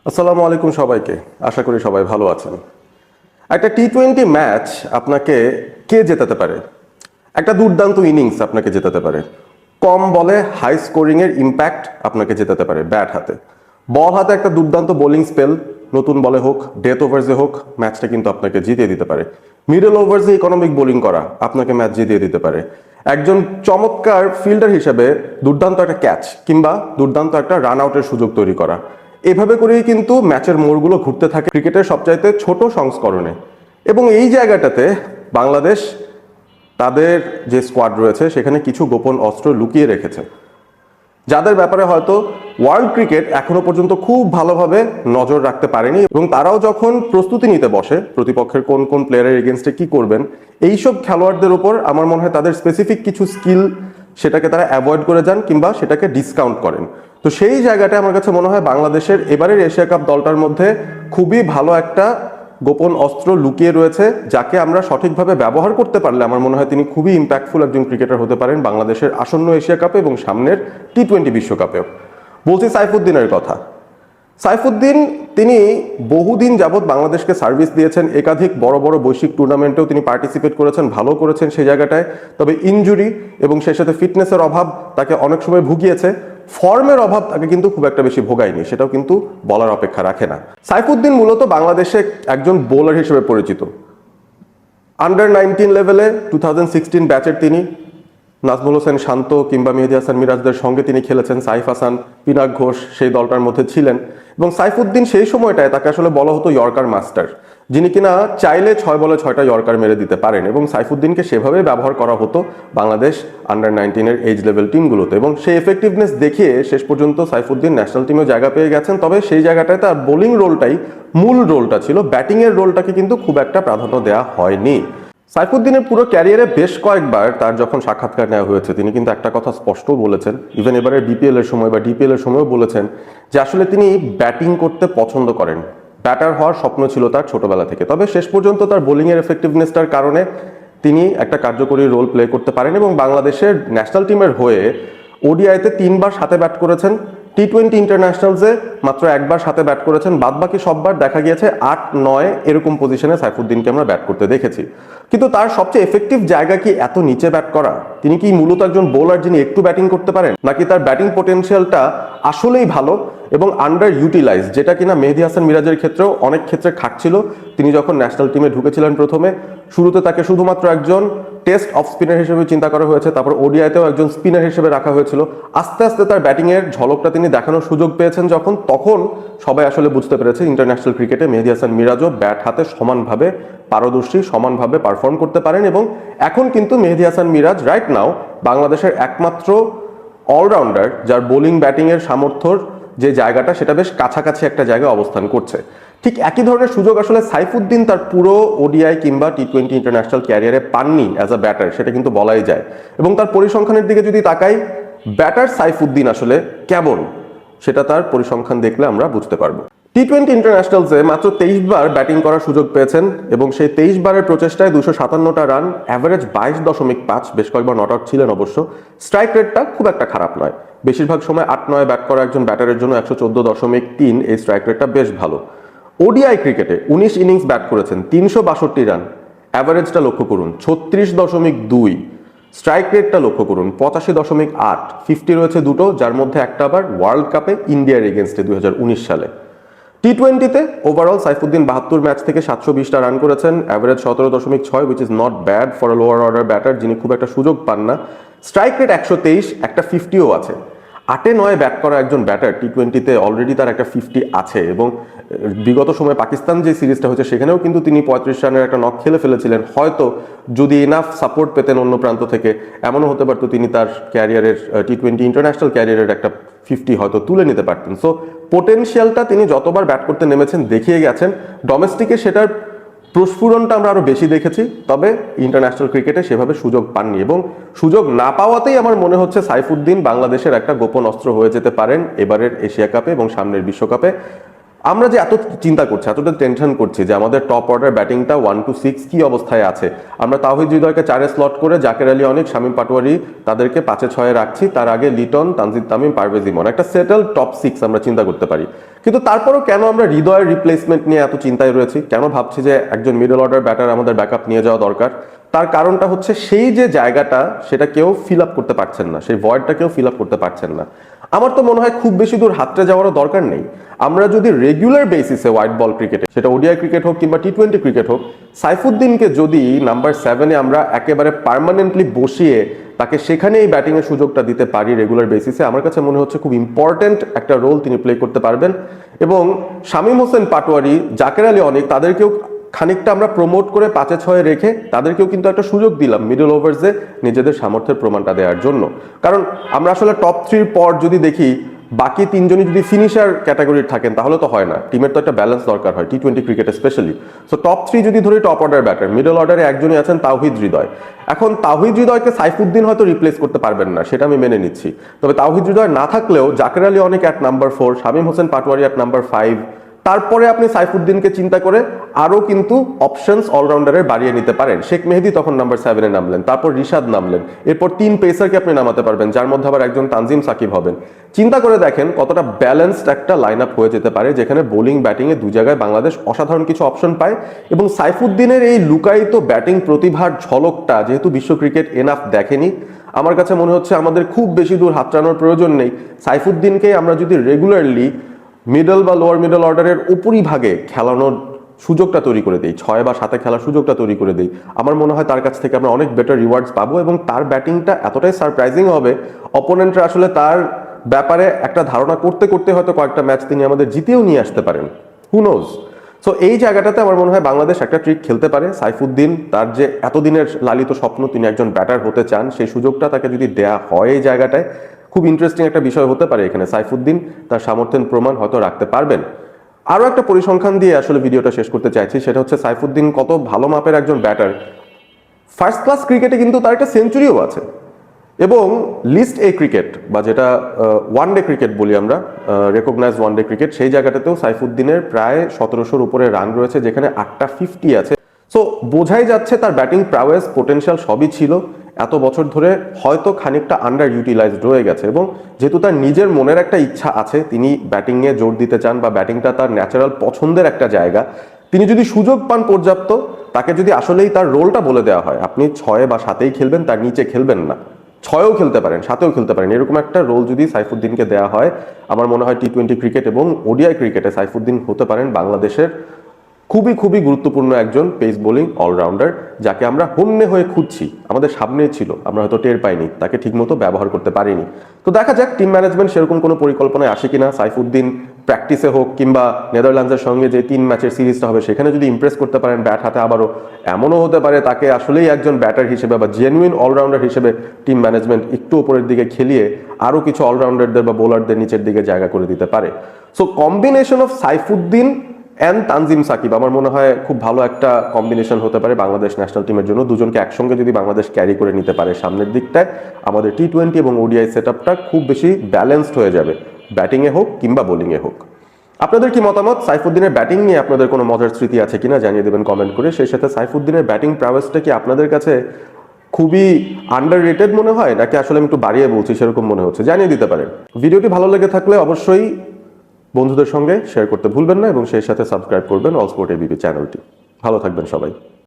আসসালামু আলাইকুম সবাইকে। আশা করি সবাই ভালো আছেন। একটা টি-20 ম্যাচ আপনাকে কে জেতাতে পারে? একটা দুর্দান্ত ইনিংস আপনাকে জেতাতে পারে। কম বলে হাই স্কোরিং এর ইম্প্যাক্ট আপনাকে জেতাতে পারে ব্যাট হাতে। বল হাতে একটা দুর্দান্ত বোলিং স্পেল, নতুন বলে হোক, ডেথ ওভার্সে হোক, ম্যাচটা কিন্তু আপনাকে জিতিয়ে দিতে পারে। মিডল ওভার্সে ইকোনমিক বোলিং করা আপনাকে ম্যাচ জিতিয়ে দিতে পারে। একজন চমৎকার ফিল্ডার হিসেবে দুর্দান্ত একটা ক্যাচ কিংবা দুর্দান্ত একটা রান আউটের সুযোগ তৈরি করা, এভাবে করেই কিন্তু ম্যাচের মোড়গুলো ঘুরতে থাকে ক্রিকেটের সবচাইতে ছোট সংস্করণে। এবং এই জায়গাটাতে বাংলাদেশ তাদের যে স্কোয়াড রয়েছে সেখানে কিছু গোপন অস্ত্র লুকিয়ে রেখেছে, যাদের ব্যাপারে হয়তো ওয়ার্ল্ড ক্রিকেট এখনো পর্যন্ত খুব ভালোভাবে নজর রাখতে পারেনি। এবং তারাও যখন প্রস্তুতি নিতে বসে প্রতিপক্ষের কোন কোন প্লেয়ারের এগেনস্টে কি করবেন, এইসব খেলোয়াড়দের উপর আমার মনে হয় তাদের স্পেসিফিক কিছু স্কিল সেটাকে তারা অ্যাভয়েড করে যান কিংবা সেটাকে ডিসকাউন্ট করেন। তো সেই জায়গাটা আমার কাছে মনে হয় বাংলাদেশের এবারের এশিয়া কাপ দলটার মধ্যে খুবই ভালো একটা গোপন অস্ত্র লুকিয়ে রয়েছে, যাকে আমরা সঠিকভাবে ব্যবহার করতে পারলে আমার মনে হয় তিনি খুবই ইম্প্যাক্টফুল একজন ক্রিকেটার হতে পারেন বাংলাদেশের আসন্ন এশিয়া কাপে এবং সামনের টি-20 বিশ্বকাপেও। বলছি সাইফুদ্দিনের কথা। সাইফুদ্দিন তিনি বহুদিন যাবৎ বাংলাদেশকে সার্ভিস দিয়েছেন, একাধিক বড় বড় বৈশ্বিক টুর্নামেন্টেও তিনি পার্টিসিপেট করেছেন, ভালো করেছেন সেই জায়গাটায়। তবে ইনজুরি এবং সেই সাথে ফিটনেসের অভাব তাকে অনেক সময় ভুগিয়েছে। ফর্মের অভাব তাকে কিন্তু খুব একটা বেশি ভোগায়নি, সেটাও কিন্তু বলার অপেক্ষা রাখে না। সাইফুদ্দিন মূলত বাংলাদেশে একজন বোলার হিসেবে পরিচিত। আন্ডার-19 লেভেলে 2016 ব্যাচের তিনি। নাজমুল হোসেন শান্ত কিংবা মেহেদী হাসান মিরাজদের সঙ্গে তিনি খেলেছেন। সাইফ হাসান, পিনাক ঘোষ সেই দলটার মধ্যে ছিলেন। এবং সাইফুদ্দিন সেই সময়টায় তাকে আসলে বলা হতো ইয়র্কার মাস্টার, যিনি কিনা চাইলে 6 বলে 6টা ইয়র্কার মেরে দিতে পারেন। এবং সাইফুদ্দিনকে সেভাবে ব্যবহার করা হতো বাংলাদেশ আন্ডার-19 এজ লেভেল টিমগুলোতে। এবং সেই এফেক্টিভনেস দেখিয়ে শেষ পর্যন্ত সাইফুদ্দিন ন্যাশনাল টিমেও জায়গা পেয়ে গেছেন। তবে সেই জায়গাটায় তার বোলিং রোলটাই মূল রোলটা ছিল, ব্যাটিংয়ের রোলটাকে কিন্তু খুব একটা প্রাধান্য দেওয়া হয়নি। সাইফুদ্দিনের পুরো ক্যারিয়ারে বেশ কয়েকবার তার যখন সাক্ষাৎকার নেওয়া হয়েছে তিনি কিন্তু একটা কথা স্পষ্ট বলেছেন, ইভেন এবারে বিপিএল এর সময় বা ডিপিএল এর সময়ও বলেছেন যে আসলে তিনি ব্যাটিং করতে পছন্দ করেন, ব্যাটার হওয়ার স্বপ্ন ছিল তার ছোটবেলা থেকে। তবে শেষ পর্যন্ত তার বোলিংয়ের এফেক্টিভনেসটার কারণে তিনি একটা কার্যকরী রোল প্লে করতে পারেন এবং বাংলাদেশের ন্যাশনাল টিমের হয়ে ওডিআইতে 3বার সাথে ব্যাট করেছেন, টি-20 ইন্টারন্যাশনালসে মাত্র একবার সাথে ব্যাট করেছেন। বাদবাকি সববার দেখা গিয়েছে 8-9 এরকম পজিশনে সাইফুদ্দিনকে আমরা ব্যাট করতে দেখেছি। কিন্তু তার সবচেয়ে এফেক্টিভ জায়গা কি এত নিচে ব্যাট করা? তিনি কি মূলত একজন বোলার যিনি একটু ব্যাটিং করতে পারেন, নাকি তার ব্যাটিং পোটেনশিয়ালটা আসলেই ভালো এবং আন্ডার ইউটিলাইজ, যেটা কিনা মেহেদী হাসান মিরাজের ক্ষেত্রেও অনেক ক্ষেত্রে খাটছিল? তিনি যখন ন্যাশনাল টিমে ঢুকেছিলেন প্রথমে, শুরুতে তাকে শুধুমাত্র একজন টেস্ট অফ স্পিনার হিসেবে চিন্তা করা হয়েছে, তারপর ওডিআইতেও একজন স্পিনার হিসেবে রাখা হয়েছিল। আস্তে আস্তে তার ব্যাটিংয়ের ঝলকটা তিনি দেখানোর সুযোগ পেয়েছেন যখন, তখন সবাই আসলে বুঝতে পেরেছে ইন্টারন্যাশনাল ক্রিকেটে মেহেদী হাসান মিরাজও ব্যাট হাতে সমানভাবে পারদর্শী, সমানভাবে পারফর্ম করতে পারেন। এবং এখন কিন্তু মেহেদী হাসান মিরাজ রাইট নাও বাংলাদেশের একমাত্র অলরাউন্ডার যার বোলিং ব্যাটিংয়ের সামর্থ্যর যে জায়গাটা সেটা বেশ কাছাকাছি একটা জায়গায় অবস্থান করছে। ঠিক একই ধরনের সুযোগ আসলে সাইফুদ্দিন তার পুরো ওডিআই কিংবা টি-20 ইন্টারন্যাশনাল ক্যারিয়ারে পাননি অ্যাজ আ ব্যাটার, সেটা কিন্তু বলাই যায়। এবং তার পরিসংখ্যানের দিকে যদি তাকাই, ব্যাটার সাইফুদ্দিন আসলে কেমন সেটা তার পরিসংখ্যান দেখলে আমরা বুঝতে পারবো। টি-20 ইন্টারন্যাশনালসে মাত্র 23 বার ব্যাটিং করার সুযোগ পেয়েছেন এবং সেই 23 বারের প্রচেষ্টায় 257টা রান, অ্যাভারেজ 22.5, বেশ কয়েকবার নট আউট ছিলেন অবশ্য। স্ট্রাইক রেটটা খুব একটা খারাপ নয়, বেশিরভাগ সময় 8-9 ব্যাট করা একজন ব্যাটারের জন্য 114.3 এই স্ট্রাইক রেটটা বেশ ভালো। ওডিআই ক্রিকেটে 19 ইনিংস ব্যাট করেছেন, 362 রান, অ্যাভারেজটা লক্ষ্য করুন 36.2, স্ট্রাইক রেটটা লক্ষ্য করুন 85.8, 50 রয়েছে দুটো, যার মধ্যে একটা আবার ওয়ার্ল্ড কাপে ইন্ডিয়ার এগেনস্টে 2019 সালে। টি-20তে ওভারঅল সাইফুদ্দিন 72 ম্যাচ থেকে 720টা রান করেছেন, average 17.6, which is not bad for a lower order batter যিনি খুব একটা সুযোগ পান না। স্ট্রাইক রেট 123, একটা 50ও আছে। 8-9 ব্যাট করা একজন ব্যাটার টি-20তে অলরেডি তার একটা 50 আছে। এবং বিগত সময়ে পাকিস্তান যে সিরিজটা হচ্ছে সেখানেও কিন্তু তিনি 35 রানের একটা নক খেলে ফেলেছিলেন। হয়তো যদি এনাফ সাপোর্ট পেতেন অন্য প্রান্ত থেকে, এমনও হতে পারতো তিনি তার ক্যারিয়ারের টি-20 ইন্টারন্যাশনাল ক্যারিয়ারের একটা 50 হয়তো তুলে নিতে পারতেন। সো পোটেনশিয়ালটা তিনি যতবার ব্যাট করতে নেমেছেন দেখিয়ে গেছেন। ডোমেস্টিকে সেটার প্রস্ফুরণটা আমরা আরো বেশি দেখেছি, তবে ইন্টারন্যাশনাল ক্রিকেটে সেভাবে সুযোগ পাননি। এবং সুযোগ না পাওয়াতেই আমার মনে হচ্ছে সাইফুদ্দিন বাংলাদেশের একটা গোপন অস্ত্র হয়ে যেতে পারেন এবারের এশিয়া কাপে এবং সামনের বিশ্বকাপে। আমরা যে এত চিন্তা করছি, এতটা টেনশন করছি যে আমাদের টপ অর্ডার ব্যাটিংটা 1 to 6 কি অবস্থায় আছে, আমরা তাওহিদ হৃদয়কে 4-এ স্লট করে জাকের আলী অনেক, শামীম পাটোয়ারি তাদেরকে 5-6-এ রাখছি, তার আগে লিটন, তানজিদ তামিম, পারভেজ ইমন, একটা সেটেল টপ 6 আমরা চিন্তা করতে পারি। কিন্তু তারপরও কেন আমরা হৃদয়ের রিপ্লেসমেন্ট নিয়ে এত চিন্তায় রয়েছি, কেন ভাবছি যে একজন মিডল অর্ডার ব্যাটার আমাদের ব্যাকআপ নিয়ে যাওয়া দরকার? তার কারণটা হচ্ছে সেই যে জায়গাটা সেটা কেউ ফিল আপ করতে পারছেন না, সেই ভয়েডটা কেউ ফিল আপ করতে পারছেন না। আমার তো মনে হয় খুব বেশি দূর হাতড়ে যাওয়ারও দরকার নেই। আমরা যদি রেগুলার বেসিসে হোয়াইট বল ক্রিকেটে, সেটা ওডিআই ক্রিকেট হোক কিংবা টি-20 ক্রিকেট হোক, সাইফুদ্দিনকে যদি নাম্বার 7-এ আমরা একেবারে পার্মানেন্টলি বসিয়ে তাকে সেখানেই ব্যাটিংয়ের সুযোগটা দিতে পারি রেগুলার বেসিসে, আমার কাছে মনে হচ্ছে খুব ইম্পর্টেন্ট একটা রোল তিনি প্লে করতে পারবেন। এবং শামীম হোসেন পাটোয়ারি, জাকের আলী অনেক, তাদেরকেও খানিকটা আমরা প্রমোট করে 5-6-এ রেখে তাদেরকেও কিন্তু একটা সুযোগ দিলাম মিডল ওভার্সে নিজেদের সামর্থ্যের প্রমাণটা দেওয়ার জন্য। কারণ আমরা আসলে টপ 3 পর যদি দেখি, বাকি 3 জনই যদি ফিনিশার ক্যাটাগরির থাকেন তাহলে তো হয় না, টিমের তো একটা ব্যালেন্স দরকার হয় টি-20 ক্রিকেটে স্পেশালি। সো টপ 3 যদি ধরি, টপ অর্ডার ব্যাটার, মিডল অর্ডারে একজনই আছেন তাওহিদ হৃদয়। এখন তাওহিদ হৃদয়কে সাইফুদ্দিন হয়তো রিপ্লেস করতে পারবেন না, সেটা আমি মেনে নিচ্ছি, তবে তাওহিদ হৃদয় না থাকলেও জাকের আলী অনেক at number 4, Shamim Hossain Patwari at number 5, তারপরে আপনি সাইফুদ্দিনকে চিন্তা করে আরো কিন্তু অপশনস অলরাউন্ডারের বাড়িয়ে নিতে পারেন। শেখ মেহেদী তখন নাম্বার 7-এ নামলেন, তারপর রিশাদ নামলেন, এরপর 3 পেসারকে আপনি নামাতে পারবেন, যার মধ্যে আবার একজন তানজিম সাকিব হবেন। চিন্তা করে দেখেন কতটা ব্যালেন্সড একটা লাইন আপ হয়ে যেতে পারে, যেখানে বোলিং ব্যাটিং এ 2 জায়গায় বাংলাদেশ অসাধারণ কিছু অপশন পায়। এবং সাইফুদ্দিনের এই লুকায়িত ব্যাটিং প্রতিভার ঝলকটা যেহেতু বিশ্ব ক্রিকেট এনাফ দেখেনি, আমার কাছে মনে হচ্ছে আমাদের খুব বেশি দূর হাতড়ানোর প্রয়োজন নেই। সাইফুদ্দিনকে আমরা যদি রেগুলারলি মিডল বা লোয়ার মিডল অর্ডারের উপরিভাগে খেলানোর সুযোগটা তৈরি করে দেই, 6 বা 7-এ খেলার সুযোগটা তৈরি করে দেই, আমার মনে হয় তার কাছ থেকে আমরা অনেক বেটার রিওয়ার্ডস পাবো। এবং তার ব্যাটিংটা এতটাই সারপ্রাইজিং হবে, অপোনেন্টরা আসলে তার ব্যাপারে একটা ধারণা করতে করতে হয়তো কয়েকটা ম্যাচ তিনি আমাদের জিতেও নিয়ে আসতে পারেন, হু নোজ। সো এই জায়গাটাতে আমার মনে হয় বাংলাদেশ একটা ট্রিক খেলতে পারে। সাইফুদ্দিন, তার যে এতদিনের লালিত স্বপ্ন তিনি একজন ব্যাটার হতে চান, সেই সুযোগটা তাকে যদি দেয়া হয় এই জায়গাটায়, খুব ইন্টারেস্টিং একটা বিষয় হতে পারে এখানে। সাইফুদ্দিন তার সামর্থ্যের প্রমাণ হয়তো রাখতে পারবেন। আরও একটা পরিসংখ্যান দিয়ে আসলে ভিডিওটা শেষ করতে চাইছি, সেটা হচ্ছে সাইফুদ্দিন কত ভালো মাপের একজন ব্যাটার। ফার্স্ট ক্লাস ক্রিকেটে কিন্তু তার একটা সেঞ্চুরিও আছে, এবং লিস্ট এ ক্রিকেট বা যেটা ওয়ান ডে ক্রিকেট বলি আমরা, রেকগনাইজ ওয়ান ডে ক্রিকেট, সেই জায়গাটাতেও সাইফুদ্দিনের প্রায় 1700-র উপরে রান রয়েছে, যেখানে 8টা 50 আছে। সো বোঝাই যাচ্ছে তার ব্যাটিং প্রাওয়েস, পোটেনশিয়াল সবই ছিল, এত বছর ধরে হয়তো খানিকটা আন্ডার ইউটিলাইজড রয়ে গেছে। এবং যেহেতু তার নিজের মনের একটা ইচ্ছা আছে, তিনি ব্যাটিংয়ে জোর দিতে চান বা ব্যাটিংটা তার ন্যাচারাল পছন্দের একটা জায়গা, তিনি যদি সুযোগ পান পর্যাপ্ত, তাকে যদি আসলেই তার রোলটা বলে দেওয়া হয়, আপনি 6 বা 7-এই খেলবেন, তার নিচে খেলবেন না, 6-এও খেলতে পারেন, 7-এও খেলতে পারেন, এরকম একটা রোল যদি সাইফুদ্দিনকে দেওয়া হয়, আমার মনে হয় টি-20 ক্রিকেট এবং ওডিআই ক্রিকেটে সাইফুদ্দিন হতে পারেন বাংলাদেশের খুবই খুবই গুরুত্বপূর্ণ একজন পেস বোলিং অলরাউন্ডার, যাকে আমরা হন্যে হয়ে খুঁজছি, আমাদের সামনে ছিল, আমরা হয়তো টের পাইনি, তাকে ঠিকমতো ব্যবহার করতে পারিনি। তো দেখা যাক টিম ম্যানেজমেন্ট সেরকম কোনো পরিকল্পনায় আসে কিনা, সাইফুদ্দিন প্র্যাকটিসে হোক কিংবা নেদারল্যান্ডসের সঙ্গে যে 3 ম্যাচের সিরিজটা হবে সেখানে যদি ইমপ্রেস করতে পারেন ব্যাট হাতে, আবারও এমনও হতে পারে তাকে আসলেই একজন ব্যাটার হিসেবে বা জেনুইন অলরাউন্ডার হিসেবে টিম ম্যানেজমেন্ট একটু উপরের দিকে খেলিয়ে আরও কিছু অলরাউন্ডারদের বা বোলারদের নিচের দিকে জায়গা করে দিতে পারে। So combination of Saifuddin and Tanzim Sakib আমার মনে হয় খুব ভালো একটা কম্বিনেশন হতে পারে বাংলাদেশ ন্যাশনাল টিমের জন্য। দুজনকে একসঙ্গে যদি বাংলাদেশ ক্যারি করে নিতে পারে সামনের দিকটায়, আমাদের টি-20 এবং ওডিআই সেট আপটা খুব বেশি ব্যালেন্সড হয়ে যাবে, ব্যাটিংয়ে হোক কিংবা বোলিংয়ে হোক। আপনাদের কি মতামত? সাইফুদ্দিনের ব্যাটিং নিয়ে আপনাদের কোনো মজার স্মৃতি আছে কিনা জানিয়ে দেবেন কমেন্ট করে। সেই সাথে সাইফুদ্দিনের ব্যাটিং প্রাওয়েসটা কি আপনাদের কাছে খুবই আন্ডাররেটেড মনে হয়, নাকি আসলে আমি একটু বাড়িয়ে বলছি সেরকম মনে হচ্ছে, জানিয়ে দিতে পারেন। ভিডিওটি ভালো লেগে থাকলে অবশ্যই বন্ধুদের সঙ্গে শেয়ার করতে ভুলবেন না, এবং সেই সাথে সাবস্ক্রাইব করবেন অল স্পোর্ট এবিপি চ্যানেলটি। ভালো থাকবেন সবাই।